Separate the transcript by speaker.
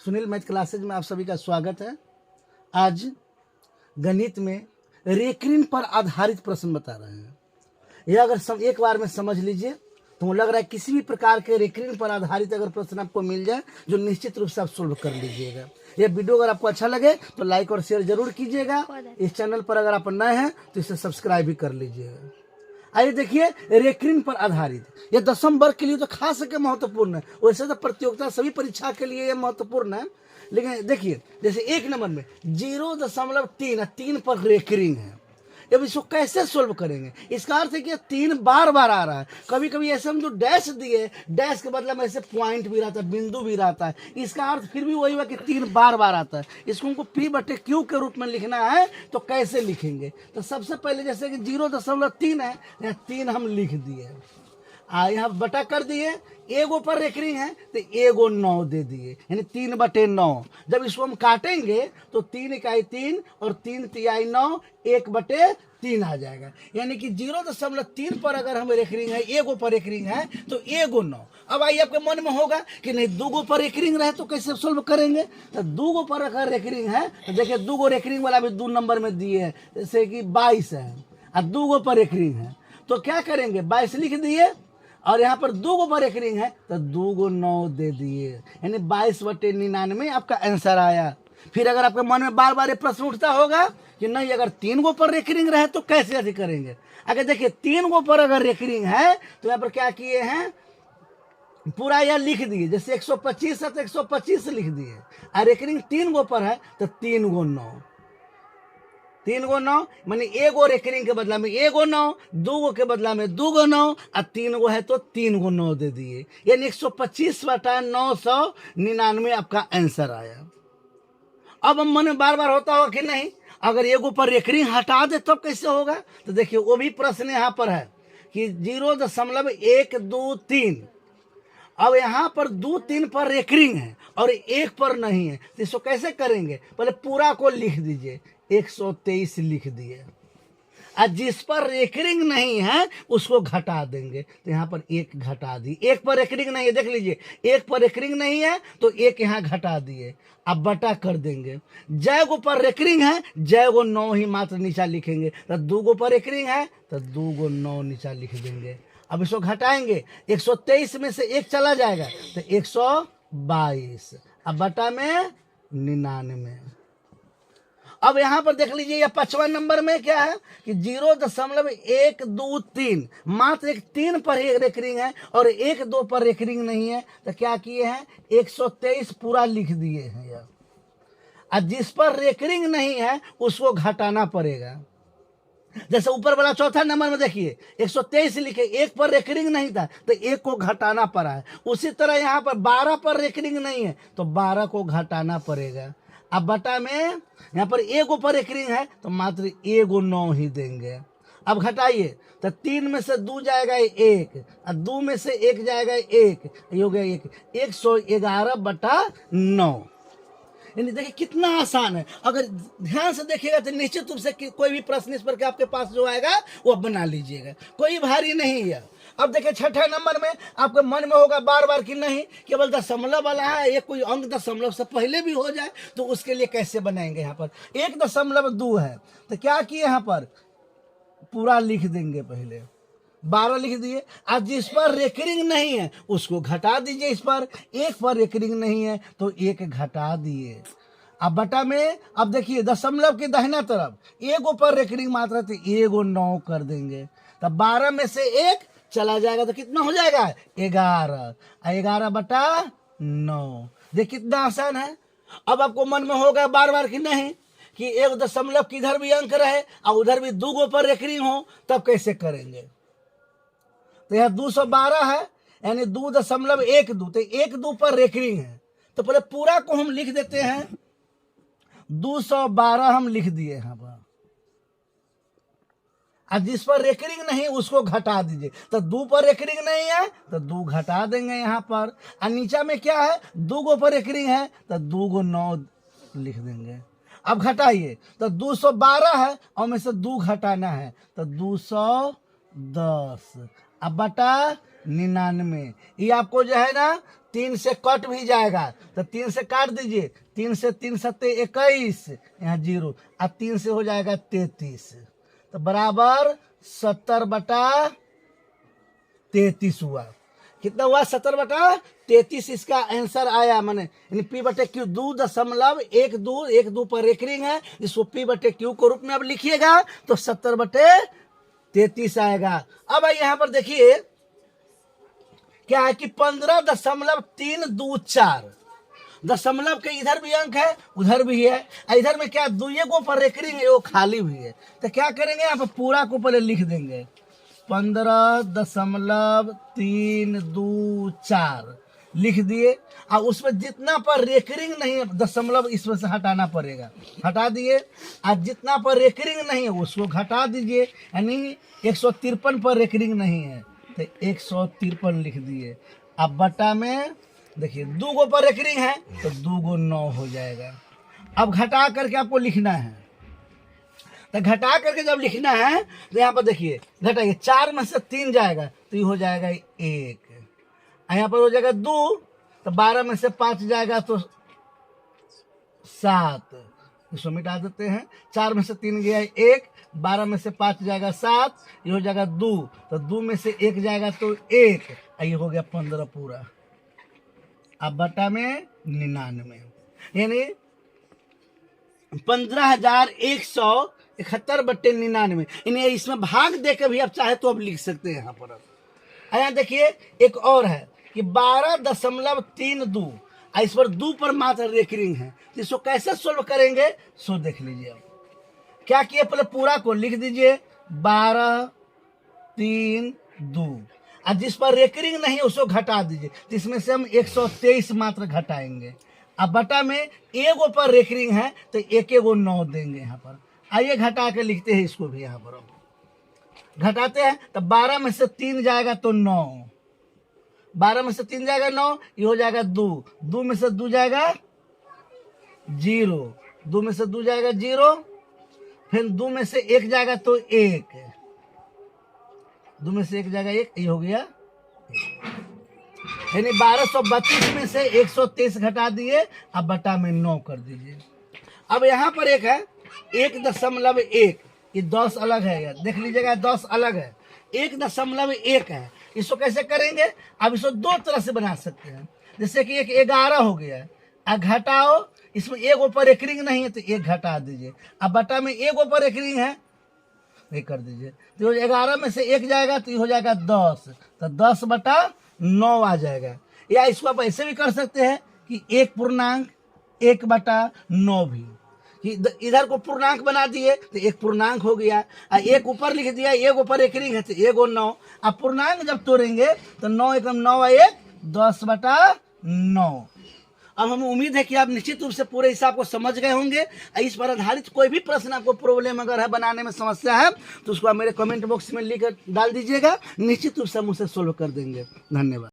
Speaker 1: Sunil math classes में आप सभी का स्वागत है। आज गणित में रेकरिंग पर आधारित प्रश्न बता रहे हैं। यह अगर एक बार में समझ लीजिए तो लग रहा है किसी भी प्रकार के रेकरिंग पर आधारित अगर प्रश्न आपको मिल जाए जो निश्चित रूप से आप सोल्व कर लीजिएगा। यह वीडियो अगर आपको अच्छा लगे तो लाइक और शेयर जरूर कीजिएगा। इस चैनल पर अगर आप नए हैं तो इसे सब्सक्राइब भी कर लीजिएगा। आइए देखिए, रेकरिंग पर आधारित यह दशम वर्ग के लिए तो खास करके महत्वपूर्ण है। वैसे तो प्रतियोगिता सभी परीक्षा के लिए यह महत्वपूर्ण है, लेकिन देखिए जैसे एक नंबर में 0.3 पर रेकरिंग है। अब इसको कैसे सोल्व करेंगे? इसका अर्थ है कि 3 बार बार आ रहा है। कभी कभी ऐसे हम जो डैश दिए, डैश के बदले में ऐसे पॉइंट भी रहता है, बिंदु भी रहता है। इसका अर्थ फिर भी वही हुआ कि 3 बार बार आता है। इसको हमको P/Q के रूप में लिखना है तो कैसे लिखेंगे? तो सबसे पहले जैसे कि 0.3 है, यहाँ 3 हम लिख दिए, यहाँ बटा कर दिए। एगो पर रेकरिंग है तो एगो 9 दे दिए, यानी 3/9। जब इसको हम काटेंगे तो 3 इकाई 3 और 3 तिहाई 9, 1/3 आ जाएगा। यानी कि 0.3 पर अगर हम रेकरिंग है, एगो पर रेकरिंग है तो एगो 9। अब आइए आपके मन में होगा कि नहीं, 2 पर रेकरिंग रहे तो कैसे सोल्व करेंगे? तो 2 पर अगर रेकरिंग है तो देखिए 2 रेकरिंग वाला भी 2 नंबर में दिए हैं, जैसे कि 22 है और 2 पर रेकरिंग है तो क्या करेंगे? 22 लिख दिए और यहाँ पर 2 पर रेकरिंग है तो 2 9 दे दिए, यानी 22/99 आपका आंसर आया। फिर अगर आपके मन में बार बार ये प्रश्न उठता होगा कि नहीं, अगर 3 पर रेकरिंग रहे तो कैसे ऐसे करेंगे? अगर देखिए 3 पर अगर रेकरिंग है तो यहाँ पर क्या किए हैं, पूरा यह लिख दिए। जैसे 125 है तो 125 लिख दिए, और रेकरिंग 3 पर है तो 3 9, 3 9 मानी एगो रेकरिंग के बदला में एगो 9, 2 के बदला में 2 9 और 3 है तो 3 9 दे दिए, यानी 125/999 आपका आंसर आया। अब हम मन में बार बार होता होगा कि नहीं, अगर एगो पर रेकरिंग हटा दे तब कैसे होगा? तो देखिए वो भी प्रश्न यहाँ पर है कि 0.123। अब यहाँ पर 2-3 पर रेकरिंग है और 1 पर नहीं है, तो इसको कैसे करेंगे? पहले पूरा को लिख दीजिए, 123 लिख दिए, और जिस पर रेकरिंग नहीं है उसको घटा देंगे। तो यहाँ पर 1 घटा दी। 1 पर रेकरिंग नहीं है, देख लीजिए 1 पर रेकरिंग नहीं है तो 1 यहाँ घटा दिए, अब बटा कर देंगे। जय पर रेकरिंग है, जय 9 ही मात्र नीचा लिखेंगे। तो 2 पर रेकरिंग है तो 2 9 नीचा लिख देंगे। अब इसको घटाएंगे, 123 में से 1 चला जाएगा तो 122, अब बटा में 99। अब यहाँ पर देख लीजिए, यह 55 नंबर में क्या है कि 0.123 मात्र 3 पर एक रेकरिंग है और 2 पर रेकरिंग नहीं है। तो क्या किए हैं, 123 पूरा लिख दिए हैं यह, और जिस पर रेकरिंग नहीं है उसको घटाना पड़ेगा। जैसे ऊपर वाला चौथा नंबर में देखिए 123 लिखे, 1 पर रेकरिंग नहीं था तो 1 को घटाना पड़ा है। उसी तरह यहाँ पर 12 पर रेकरिंग नहीं है तो 12 को घटाना पड़ेगा। अब बटा में यहाँ पर 1 पर रेकरिंग है तो मात्र 1 9 ही देंगे। अब घटाइए तो 3 में से 2 जाएगा 1 और 2 में से 1 जाएगा 1, ये हो गया 111/9। यानी देखिए कितना आसान है। अगर ध्यान से देखिएगा तो निश्चित रूप से कोई भी प्रश्न इस पर के आपके पास जो आएगा वो बना लीजिएगा, कोई भारी नहीं है। अब देखिए छठा नंबर में आपके मन में होगा बार बार कि नहीं, केवल दशमलव वाला है, एक कोई अंक दशमलव से पहले भी हो जाए तो उसके लिए कैसे बनाएंगे? यहाँ पर 1.2 है तो क्या किए, यहाँ पर पूरा लिख देंगे, पहले 12 लिख दिए, आज जिस पर रेकरिंग नहीं है उसको घटा दीजिए। इस पर 1 पर रेकरिंग नहीं है तो 1 घटा दिए। अब बटा में, अब देखिए दशमलव के दाहिना तरफ 1 पर रेकरिंग मात्रा तो 1 9 कर देंगे। तब 12 में से 1 चला जाएगा तो कितना हो जाएगा, 11, 11/9। देखिए कितना आसान है। अब आपको मन में होगा बार बार कि नहीं कि 1 दशमलव किधर भी अंक रहे और उधर भी 2 पर रेकरिंग हो, तब कैसे करेंगे? तो यह 212 है, यानी 2.12 तो 1 2 पर रेकरिंग है तो पहले पूरा को हम लिख देते हैं, 212 हम लिख दिए यहाँ पर, और जिस पर रेकरिंग नहीं उसको घटा दीजिए। तो 2 पर रेकरिंग नहीं है तो 2 घटा देंगे यहाँ पर, और नीचा में क्या है, 2 पर रेकरिंग है तो 2 9 लिख देंगे। अब घटाइए तो 212 है और में से 2 घटाना है तो 210, अब बटा 99। ये आपको जो है ना 3 से कट भी जाएगा, तो 3 से काट दीजिए, 3 से 3 सत्ते 21, यहाँ 0, अब 3 से हो जाएगा 33, तो बराबर 70/33 हुआ। कितना हुआ? 70/33 इसका आंसर आया। मैंने P/Q 2.12 पर रेकरिंग है, इसको P/Q के रूप में अब लिखिएगा तो 70/33 आएगा। अब यहाँ पर देखिए क्या है कि 15.324 दशमलव के इधर भी अंक है, उधर भी है, इधर में क्या दुइये को पर रेकरिंग है, वो खाली भी है। तो क्या करेंगे, यहाँ पर पूरा को पहले लिख देंगे, 15.324 लिख दिए। और उसमें जितना पर रेकरिंग नहीं है दशमलव इसमें से हटाना पड़ेगा, हटा दिए। और जितना पर रेकरिंग नहीं है उसको घटा दीजिए, यानी 153 पर रेकरिंग नहीं है तो 153 लिख दिए। अब बटा में देखिए 2 गो पर रेकरिंग है तो 2 गो 9 हो जाएगा। अब घटा करके आपको लिखना है, तो घटा करके जब लिखना है तो यहाँ पर देखिए घटाइए, 4 में से 3 जाएगा तो ये हो जाएगा 1, यहाँ पर हो जाएगा 2, तो 12 में से 5 जाएगा तो 7, इसको मिटा देते हैं। 4 में से 3 गया 1, 12 में से 5 जाएगा 7, ये हो जाएगा 2, तो 2 में से 1 जाएगा तो 1, ये हो गया 15 पूरा। अब बटा में 99, यानी 15,171/99। इन्हें इसमें भाग देकर भी आप चाहे तो आप लिख सकते हैं। यहाँ पर यहाँ देखिए एक और है कि 12.32, इस पर 2 पर मात्र रेकरिंग है, तो इसको कैसे सोल्व करेंगे सो देख लीजिए। अब क्या किए, पहले पूरा को लिख दीजिए 12, 3, 2, और जिस पर रेकरिंग नहीं है उसको घटा दीजिए, तो इसमें से हम 123 मात्र घटाएंगे। अब बटा में एगो पर रेकरिंग है तो एक 9 देंगे यहाँ पर। आइए घटा के लिखते हैं इसको भी, यहाँ पर घटाते हैं तो 12 में से 3 जाएगा तो 9, 12 में से 3 जाएगा 9, ये हो जाएगा 2, 2 में से 2 जाएगा 0, 2 में से 2 जाएगा 0, फिर 2 में से 1 जाएगा तो 1, 2 में से 1 जाएगा 1, ये हो गया। यानी 1232 में से 123 घटा दिए, अब बटा में 9 कर दीजिए। अब यहाँ पर एक है 1.1, ये 10 अलग है, यार देख लीजिएगा 10 अलग है, 1.1 है। इसको कैसे करेंगे, अब इसको 2 तरह से बना सकते हैं। जैसे कि एक 11 हो गया, अब घटाओ, इसमें 1 ऊपर रेकरिंग नहीं है तो 1 घटा दीजिए, अब बटा में 1 ऊपर रेकरिंग है ये कर दीजिए, तो 11 में से 1 जाएगा तो ये हो जाएगा 10, तो 10/9 आ जाएगा। या इसको आप ऐसे भी कर सकते हैं कि 1.1/9 भी, इधर को पूर्णांक बना दिए तो 1 पूर्णांक हो गया, 1 ऊपर लिख दिया, 1 ऊपर रेकरिंग है तो 1 9। अब पूर्णांक जब तोड़ेंगे तो 9 एकम 9 1 10/9। अब हम उम्मीद है कि आप निश्चित रूप से पूरे हिसाब को समझ गए होंगे। इस पर आधारित कोई भी प्रश्न आपको प्रॉब्लम अगर है, बनाने में समस्या है, तो उसको आप मेरे कमेंट बॉक्स में लिख कर डाल दीजिएगा, निश्चित रूप से हम उसे सोल्व कर देंगे। धन्यवाद।